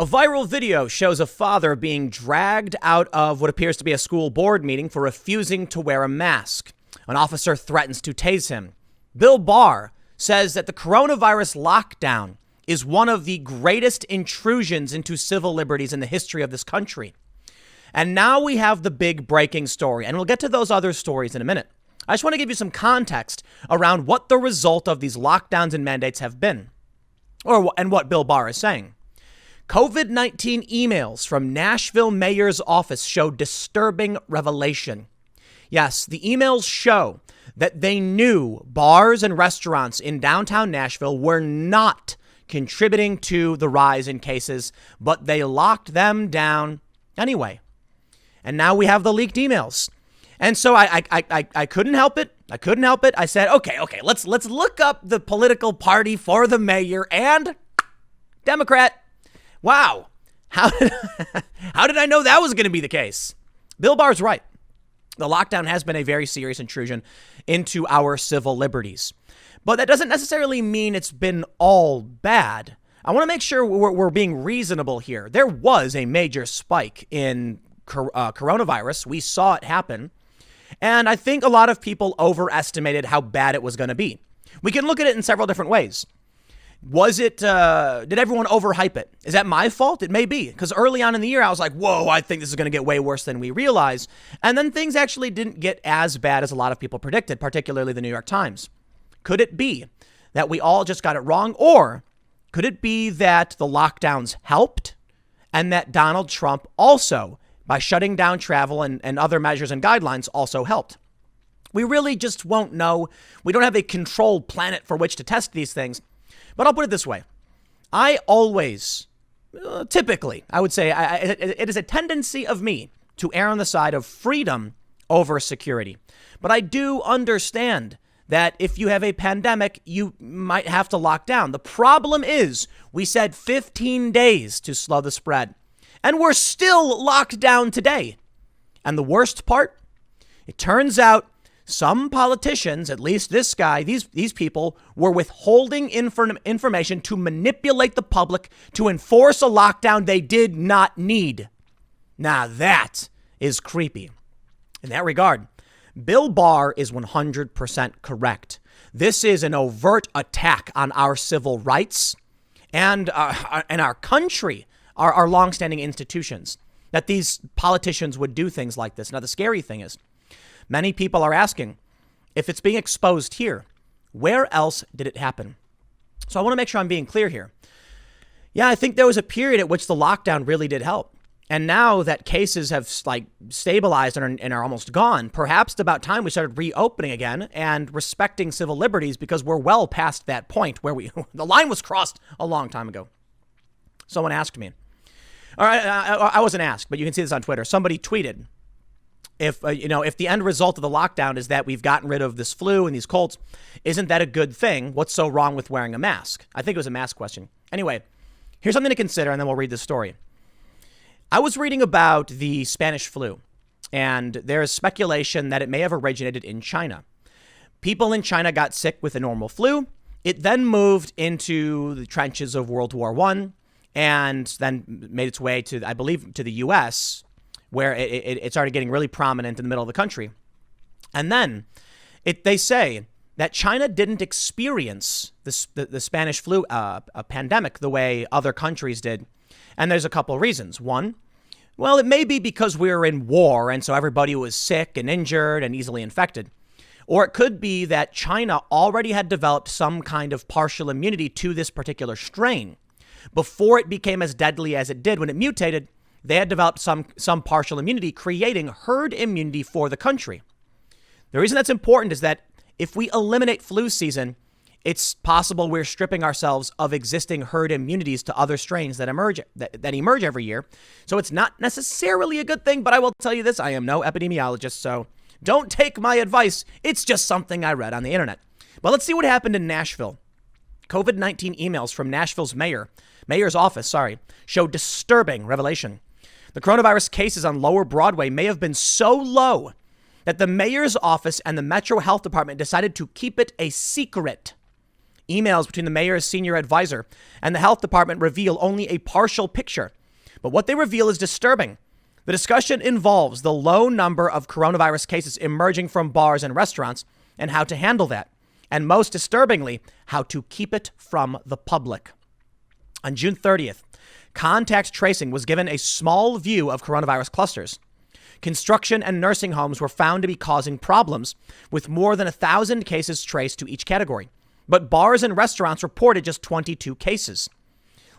A viral video shows a father being dragged out of what appears to be a school board meeting for refusing to wear a mask. An officer threatens to tase him. Bill Barr says that the coronavirus lockdown is one of the greatest intrusions into civil liberties in the history of this country. And now we have the big breaking story, and we'll get to those other stories in a minute. I just want to give you some context around what the result of these lockdowns and mandates have been, and what Bill Barr is saying. COVID-19 emails from Nashville mayor's office show disturbing revelation. Yes, the emails show that they knew bars and restaurants in downtown Nashville were not contributing to the rise in cases, but they locked them down anyway. And now we have the leaked emails. And so I couldn't help it. I said, okay, let's look up the political party for the mayor and Democrat. Wow. How did I know that was going to be the case? Bill Barr's right. The lockdown has been a very serious intrusion into our civil liberties. But that doesn't necessarily mean it's been all bad. I want to make sure we're being reasonable here. There was a major spike in coronavirus. We saw it happen. And I think a lot of people overestimated how bad it was going to be. We can look at it in several different ways. Did everyone overhype it? Is that my fault? It may be, because early on in the year, I was like, whoa, I think this is going to get way worse than we realize. And then things actually didn't get as bad as a lot of people predicted, particularly the New York Times. Could it be that we all just got it wrong? Or could it be that the lockdowns helped and that Donald Trump also, by shutting down travel and other measures and guidelines, also helped? We really just won't know. We don't have a controlled planet for which to test these things. But I'll put it this way. I always, typically, I would say it is a tendency of me to err on the side of freedom over security. But I do understand that if you have a pandemic, you might have to lock down. The problem is we said 15 days to slow the spread, and we're still locked down today. And the worst part, it turns out some politicians, at least this guy, these people were withholding information to manipulate the public to enforce a lockdown they did not need. Now that is creepy. In that regard, Bill Barr is 100% correct. This is an overt attack on our civil rights and our country, our longstanding institutions, that these politicians would do things like this. Now, the scary thing is, many people are asking, if it's being exposed here, where else did it happen? So I want to make sure I'm being clear here. Yeah, I think there was a period at which the lockdown really did help. And now that cases have stabilized and are almost gone, perhaps it's about time we started reopening again and respecting civil liberties, because we're well past that point where the line was crossed a long time ago. Someone asked me, all right, I wasn't asked, but you can see this on Twitter. Somebody tweeted, if the end result of the lockdown is that we've gotten rid of this flu and these colds, isn't that a good thing? What's so wrong with wearing a mask? I think it was a mask question. Anyway, here's something to consider, and then we'll read this story. I was reading about the Spanish flu, and there is speculation that it may have originated in China. People in China got sick with a normal flu. It then moved into the trenches of World War I and then made its way to, I believe, to the U.S., where it started getting really prominent in the middle of the country. And then they say that China didn't experience the Spanish flu pandemic the way other countries did. And there's a couple of reasons. One, well, it may be because we were in war, and so everybody was sick and injured and easily infected. Or it could be that China already had developed some kind of partial immunity to this particular strain. Before it became as deadly as it did when it mutated, they had developed some partial immunity, creating herd immunity for the country. The reason that's important is that if we eliminate flu season, it's possible we're stripping ourselves of existing herd immunities to other strains that emerge every year. So it's not necessarily a good thing, but I will tell you this, I am no epidemiologist, so don't take my advice. It's just something I read on the internet. But let's see what happened in Nashville. COVID-19 emails from Nashville's mayor's office, show disturbing revelation. The coronavirus cases on Lower Broadway may have been so low that the mayor's office and the Metro Health Department decided to keep it a secret. Emails between the mayor's senior advisor and the health department reveal only a partial picture, but what they reveal is disturbing. The discussion involves the low number of coronavirus cases emerging from bars and restaurants and how to handle that, and most disturbingly, how to keep it from the public. On June 30th, contact tracing was given a small view of coronavirus clusters. Construction and nursing homes were found to be causing problems, with more than 1,000 cases traced to each category. But bars and restaurants reported just 22 cases.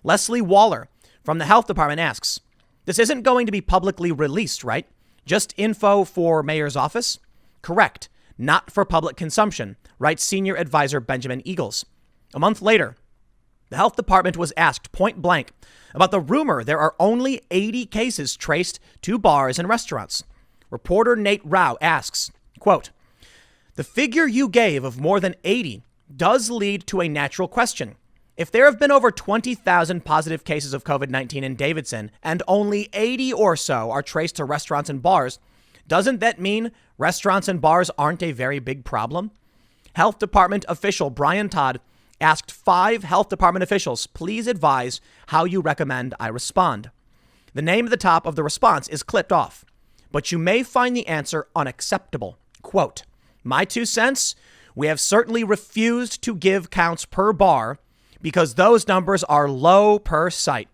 Leslie Waller from the health department asks, this isn't going to be publicly released, right? Just info for mayor's office? Correct. Not for public consumption, writes senior advisor Benjamin Eagles. A month later, the health department was asked point blank about the rumor there are only 80 cases traced to bars and restaurants. Reporter Nate Rao asks, quote, the figure you gave of more than 80 does lead to a natural question. If there have been over 20,000 positive cases of COVID-19 in Davidson and only 80 or so are traced to restaurants and bars, doesn't that mean restaurants and bars aren't a very big problem? Health Department official Brian Todd asked 5 health department officials, please advise how you recommend I respond. The name at the top of the response is clipped off, but you may find the answer unacceptable. Quote, my 2 cents, we have certainly refused to give counts per bar because those numbers are low per site.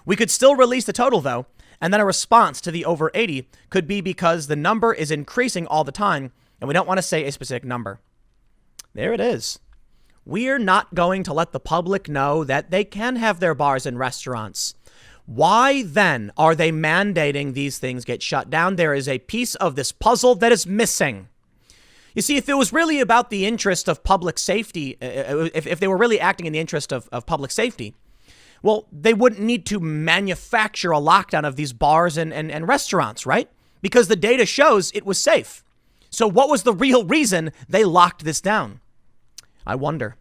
We could still release the total, though, and then a response to the over 80 could be because the number is increasing all the time, and we don't want to say a specific number. There it is. We're not going to let the public know that they can have their bars and restaurants. Why then are they mandating these things get shut down? There is a piece of this puzzle that is missing. You see, if it was really about the interest of public safety, if they were really acting in the interest of public safety, well, they wouldn't need to manufacture a lockdown of these bars and restaurants, right? Because the data shows it was safe. So what was the real reason they locked this down? I wonder.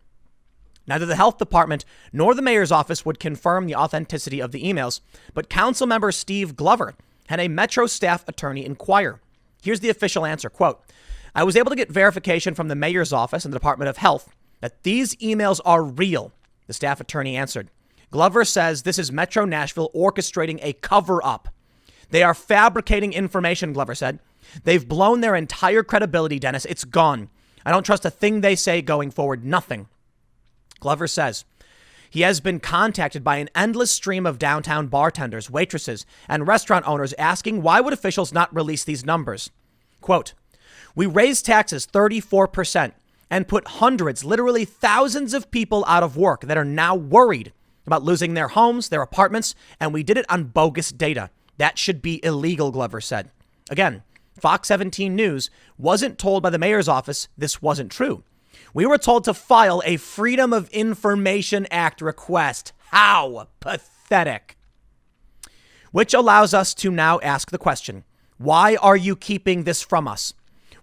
Neither the health department nor the mayor's office would confirm the authenticity of the emails, but council member Steve Glover had a Metro staff attorney inquire. Here's the official answer, quote, I was able to get verification from the mayor's office and the Department of Health that these emails are real, the staff attorney answered. Glover says this is Metro Nashville orchestrating a cover-up. They are fabricating information, Glover said. They've blown their entire credibility, Dennis. It's gone. I don't trust a thing they say going forward. Nothing. Glover says he has been contacted by an endless stream of downtown bartenders, waitresses, and restaurant owners asking why would officials not release these numbers. Quote, we raised taxes 34% and put hundreds, literally thousands of people out of work that are now worried about losing their homes, their apartments, and we did it on bogus data. That should be illegal, Glover said. Again, Fox 17 News wasn't told by the mayor's office this wasn't true. We were told to file a Freedom of Information Act request. How pathetic. Which allows us to now ask the question, why are you keeping this from us?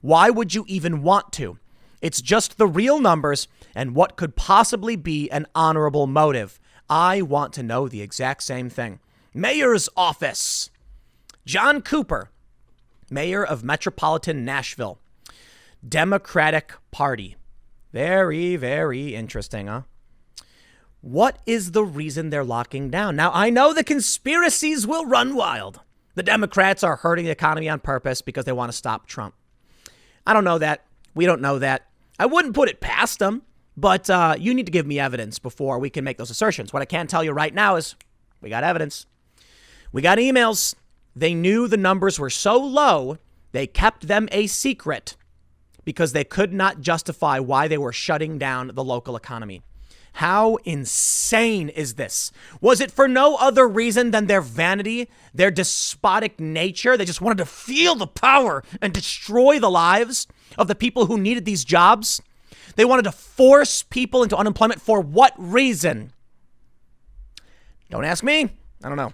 Why would you even want to? It's just the real numbers and what could possibly be an honorable motive. I want to know the exact same thing. Mayor's office. John Cooper, mayor of metropolitan Nashville. Democratic Party. Very, very interesting, huh? What is the reason they're locking down? Now, I know the conspiracies will run wild. The Democrats are hurting the economy on purpose because they want to stop Trump. I don't know that. We don't know that. I wouldn't put it past them, but you need to give me evidence before we can make those assertions. What I can tell you right now is we got evidence. We got emails. They knew the numbers were so low, they kept them a secret because they could not justify why they were shutting down the local economy. How insane is this? Was it for no other reason than their vanity, their despotic nature? They just wanted to feel the power and destroy the lives of the people who needed these jobs. They wanted to force people into unemployment for what reason? Don't ask me. I don't know.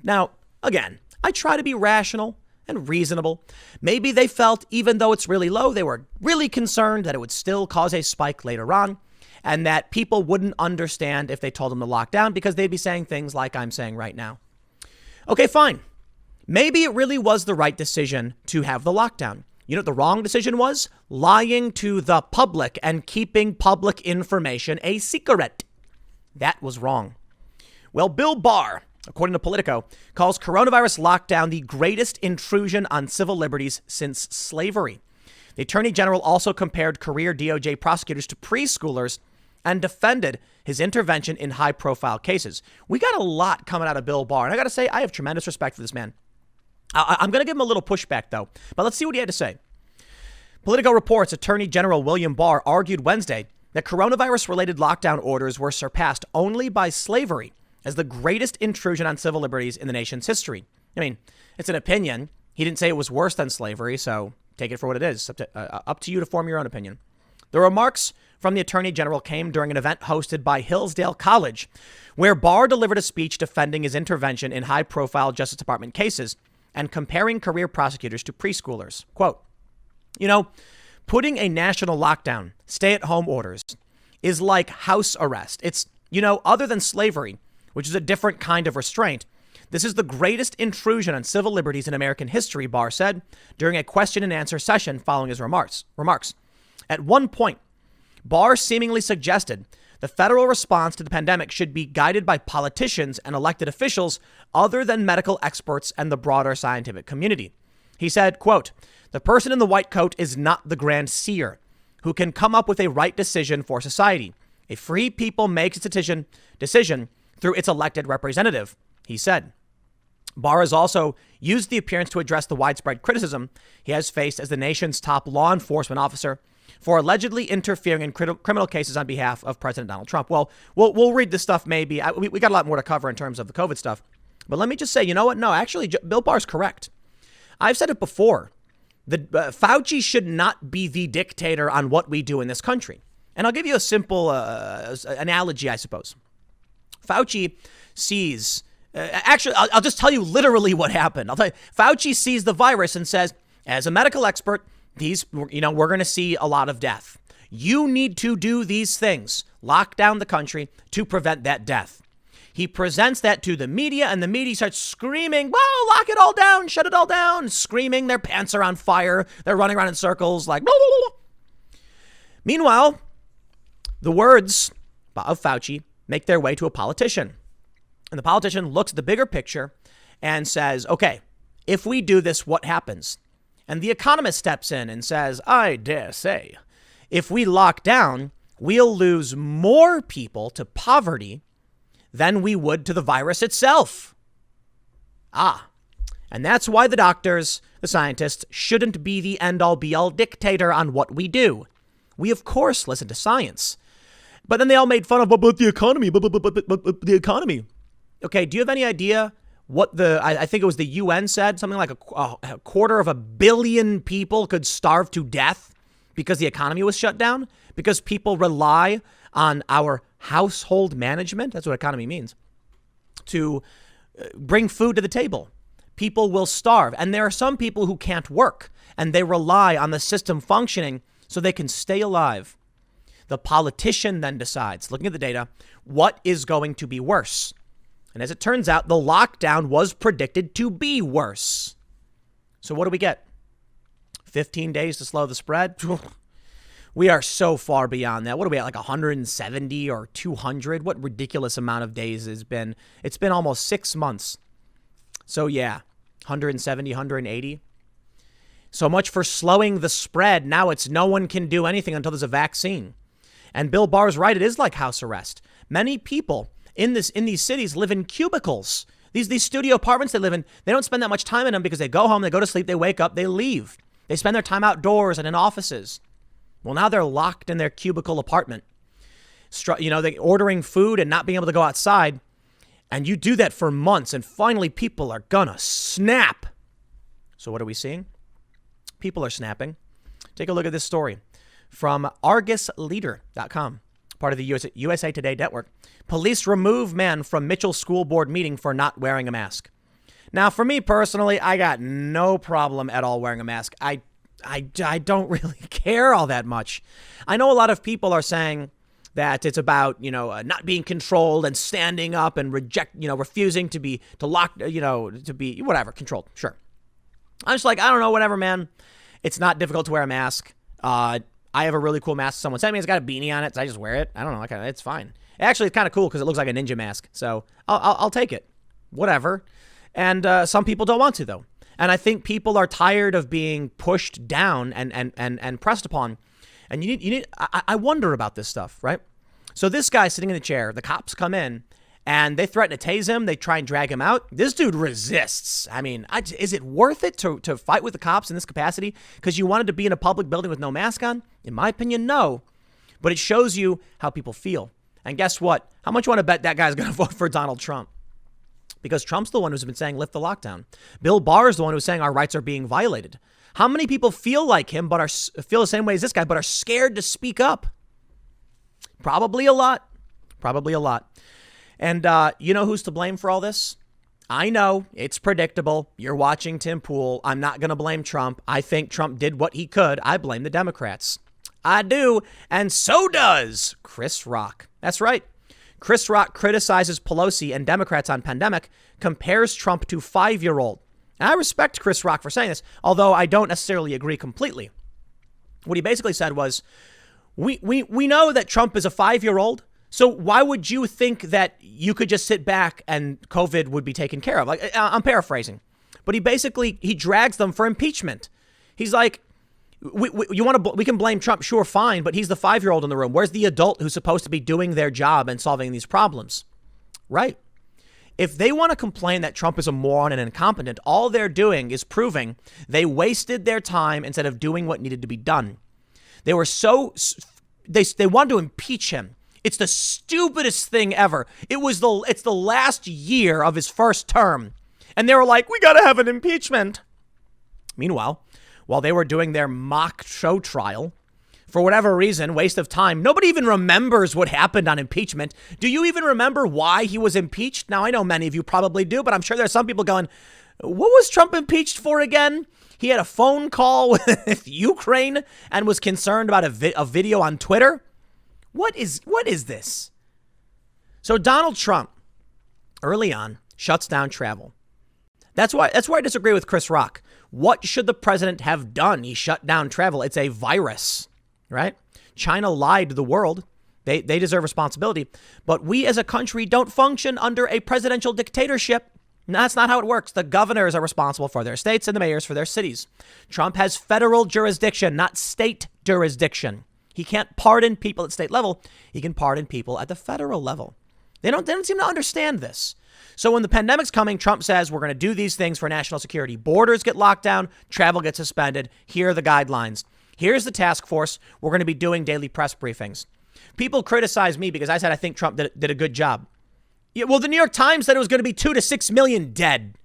Now, again, I try to be rational and reasonable. Maybe they felt even though it's really low, they were really concerned that it would still cause a spike later on, and that people wouldn't understand if they told them to lock down because they'd be saying things like I'm saying right now. Okay, fine. Maybe it really was the right decision to have the lockdown. You know what the wrong decision was? Lying to the public and keeping public information a secret. That was wrong. Well, Bill Barr, according to Politico, calls coronavirus lockdown the greatest intrusion on civil liberties since slavery. The Attorney General also compared career DOJ prosecutors to preschoolers and defended his intervention in high-profile cases. We got a lot coming out of Bill Barr, and I got to say, I have tremendous respect for this man. I'm going to give him a little pushback, though, but let's see what he had to say. Politico reports Attorney General William Barr argued Wednesday that coronavirus-related lockdown orders were surpassed only by slavery as the greatest intrusion on civil liberties in the nation's history. I mean, it's an opinion. He didn't say it was worse than slavery, so take it for what it is. Up to you to form your own opinion. The remarks from the Attorney General came during an event hosted by Hillsdale College, where Barr delivered a speech defending his intervention in high-profile Justice Department cases and comparing career prosecutors to preschoolers. Quote, you know, putting a national lockdown, stay-at-home orders, is like house arrest. It's, you know, other than slavery, which is a different kind of restraint, this is the greatest intrusion on civil liberties in American history, Barr said during a question and answer session following his remarks. At one point, Barr seemingly suggested the federal response to the pandemic should be guided by politicians and elected officials other than medical experts and the broader scientific community. He said, quote, the person in the white coat is not the grand seer who can come up with a right decision for society. A free people makes its decision through its elected representative, he said. Barr has also used the appearance to address the widespread criticism he has faced as the nation's top law enforcement officer for allegedly interfering in criminal cases on behalf of President Donald Trump. Well, we'll read this stuff maybe. We got a lot more to cover in terms of the COVID stuff. But let me just say, you know what? No, actually, Bill Barr's correct. I've said it before. Fauci should not be the dictator on what we do in this country. And I'll give you a simple analogy, I suppose. Fauci sees... I'll just tell you literally what happened. I'll tell you, Fauci sees the virus and says, as a medical expert, we're going to see a lot of death. You need to do these things, lock down the country to prevent that death. He presents that to the media and the media starts screaming, whoa, lock it all down, shut it all down, screaming. Their pants are on fire. They're running around in circles like, blah, blah, blah. Meanwhile, the words of Fauci make their way to a politician. And the politician looks at the bigger picture and says, okay, if we do this, what happens? And the economist steps in and says, I dare say, if we lock down, we'll lose more people to poverty than we would to the virus itself. And that's why the doctors, the scientists, shouldn't be the end-all be-all dictator on what we do. We, of course, listen to science. But then they all made fun of, but the economy, but the economy. Okay, do you have any idea what I think it was the UN said? Something like a 250 million people could starve to death because the economy was shut down? Because people rely on our household management, that's what economy means, to bring food to the table. People will starve. And there are some people who can't work, and they rely on the system functioning so they can stay alive. The politician then decides, looking at the data, what is going to be worse. And as it turns out, the lockdown was predicted to be worse. So what do we get? 15 days to slow the spread? We are so far beyond that. What are we at, like 170 or 200? What ridiculous amount of days has been? It's been almost 6 months. So yeah, 170, 180. So much for slowing the spread. Now it's no one can do anything until there's a vaccine. And Bill Barr's right. It is like house arrest. Many people in these cities live in cubicles. These studio apartments they live in, they don't spend that much time in them because they go home, they go to sleep, they wake up, they leave. They spend their time outdoors and in offices. Well, now they're locked in their cubicle apartment. They're ordering food and not being able to go outside. And you do that for months, and finally people are gonna snap. So what are we seeing? People are snapping. Take a look at this story from ArgusLeader.com, part of the USA Today network. Police remove man from Mitchell School Board meeting for not wearing a mask. Now, for me personally, I got no problem at all wearing a mask. I don't really care all that much. I know a lot of people are saying that it's about, not being controlled and standing up and refusing to be controlled. Sure. I'm just like, I don't know, whatever, man. It's not difficult to wear a mask. I have a really cool mask. Someone sent me. It's got a beanie on it, so I just wear it. I don't know. It's fine. Actually, it's kind of cool because it looks like a ninja mask. So I'll take it. Whatever. And some people don't want to, though. And I think people are tired of being pushed down and pressed upon. And I wonder about this stuff, right? So this guy sitting in the chair, the cops come in and they threaten to tase him. They try and drag him out. This dude resists. I mean, is it worth it to fight with the cops in this capacity because you wanted to be in a public building with no mask on? In my opinion, no. But it shows you how people feel. And guess what? How much you want to bet that guy's going to vote for Donald Trump? Because Trump's the one who's been saying lift the lockdown. Bill Barr is the one who's saying our rights are being violated. How many people feel like him but feel the same way as this guy but are scared to speak up? Probably a lot. Probably a lot. And you know who's to blame for all this? I know it's predictable. You're watching Tim Pool. I'm not going to blame Trump. I think Trump did what he could. I blame the Democrats. I do. And so does Chris Rock. That's right. Chris Rock criticizes Pelosi and Democrats on pandemic, compares Trump to 5-year-old. And I respect Chris Rock for saying this, although I don't necessarily agree completely. What he basically said was, we know that Trump is a 5-year-old. So why would you think that you could just sit back and COVID would be taken care of? Like, I'm paraphrasing, but he drags them for impeachment. He's like, we can blame Trump, sure, fine, but he's the 5-year-old in the room. Where's the adult who's supposed to be doing their job and solving these problems? Right. If they want to complain that Trump is a moron and incompetent, all they're doing is proving they wasted their time instead of doing what needed to be done. They wanted to impeach him. It's the stupidest thing ever. It's the last year of his first term. And they were like, we got to have an impeachment. Meanwhile, while they were doing their mock show trial, for whatever reason, waste of time, nobody even remembers what happened on impeachment. Do you even remember why he was impeached? Now, I know many of you probably do, but I'm sure there's some people going, what was Trump impeached for again? He had a phone call with Ukraine and was concerned about a video on Twitter. What is this? So Donald Trump, early on, shuts down travel. That's why I disagree with Chris Rock. What should the president have done? He shut down travel. It's a virus, right? China lied to the world. They deserve responsibility. But we as a country don't function under a presidential dictatorship. That's not how it works. The governors are responsible for their states and the mayors for their cities. Trump has federal jurisdiction, not state jurisdiction. He can't pardon people at state level. He can pardon people at the federal level. They don't seem to understand this. So when the pandemic's coming, Trump says we're going to do these things for national security. Borders get locked down. Travel gets suspended. Here are the guidelines. Here's the task force. We're going to be doing daily press briefings. People criticize me because I said I think Trump did a good job. Yeah, well, the New York Times said it was going to be 2 to 6 million dead.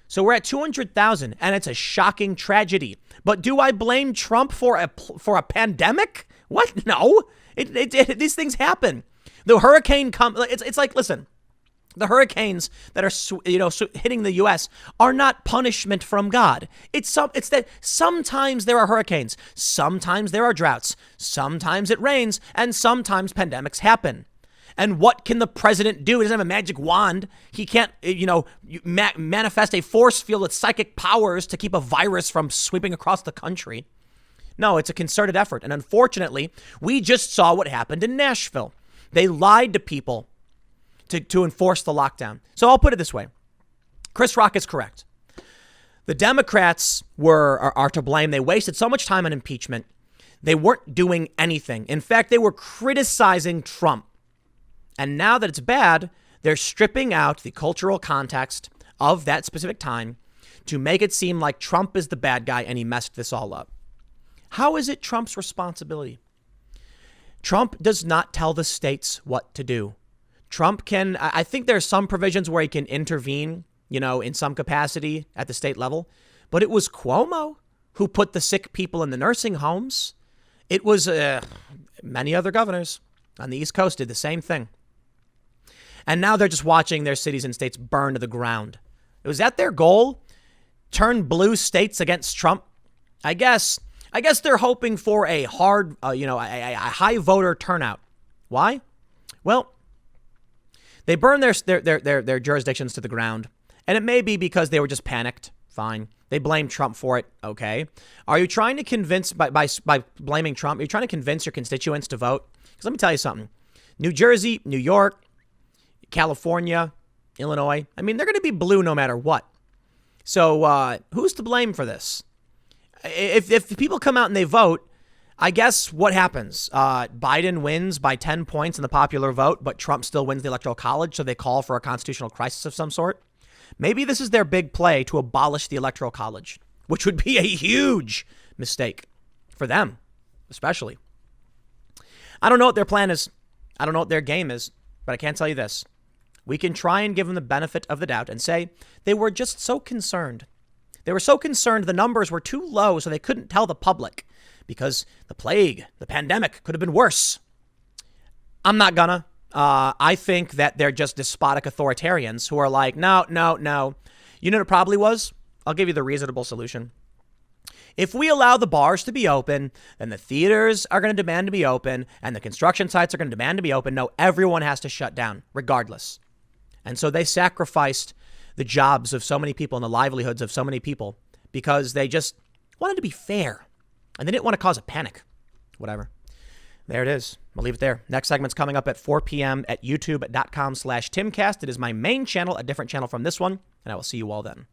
So we're at 200,000, and it's a shocking tragedy. But do I blame Trump for a pandemic? What? No. These things happen. The hurricane it's like, listen, the hurricanes that are hitting the U.S. are not punishment from God. It's that sometimes there are hurricanes, sometimes there are droughts, sometimes it rains, and sometimes pandemics happen. And what can the president do? He doesn't have a magic wand. He can't, manifest a force field with psychic powers to keep a virus from sweeping across the country. No, it's a concerted effort. And unfortunately, we just saw what happened in Nashville. They lied to people to enforce the lockdown. So I'll put it this way. Chris Rock is correct. The Democrats are to blame. They wasted so much time on impeachment. They weren't doing anything. In fact, they were criticizing Trump. And now that it's bad, they're stripping out the cultural context of that specific time to make it seem like Trump is the bad guy and he messed this all up. How is it Trump's responsibility? Trump does not tell the states what to do. Trump can, I think there's some provisions where he can intervene, in some capacity at the state level. But it was Cuomo who put the sick people in the nursing homes. It was many other governors on the East Coast did the same thing. And now they're just watching their cities and states burn to the ground. Was that their goal? Turn blue states against Trump? I guess they're hoping for a hard, a high voter turnout. Why? Well, they burn their jurisdictions to the ground. And it may be because they were just panicked Fine. They blame Trump for it. Okay. Are you trying to convince, by blaming Trump, are you trying to convince your constituents to vote? Because let me tell you something. New Jersey, New York, California, Illinois, I mean, they're going to be blue no matter what. So who's to blame for this? If people come out and they vote, I guess what happens? Biden wins by 10 points in the popular vote, but Trump still wins the Electoral College, so they call for a constitutional crisis of some sort. Maybe this is their big play to abolish the Electoral College, which would be a huge mistake for them, especially. I don't know what their plan is. I don't know what their game is, but I can tell you this. We can try and give them the benefit of the doubt and say they were just so concerned. They were so concerned the numbers were too low, so they couldn't tell the public because the plague, the pandemic could have been worse. I'm not gonna. I think that they're just despotic authoritarians who are like, no. You know what it probably was? I'll give you the reasonable solution. If we allow the bars to be open, then the theaters are going to demand to be open and the construction sites are going to demand to be open. No, everyone has to shut down regardless. And so they sacrificed the jobs of so many people and the livelihoods of so many people because they just wanted to be fair and they didn't want to cause a panic. Whatever. There it is. I'll leave it there. Next segment's coming up at 4 p.m. at youtube.com/Timcast. It is my main channel, a different channel from this one, and I will see you all then.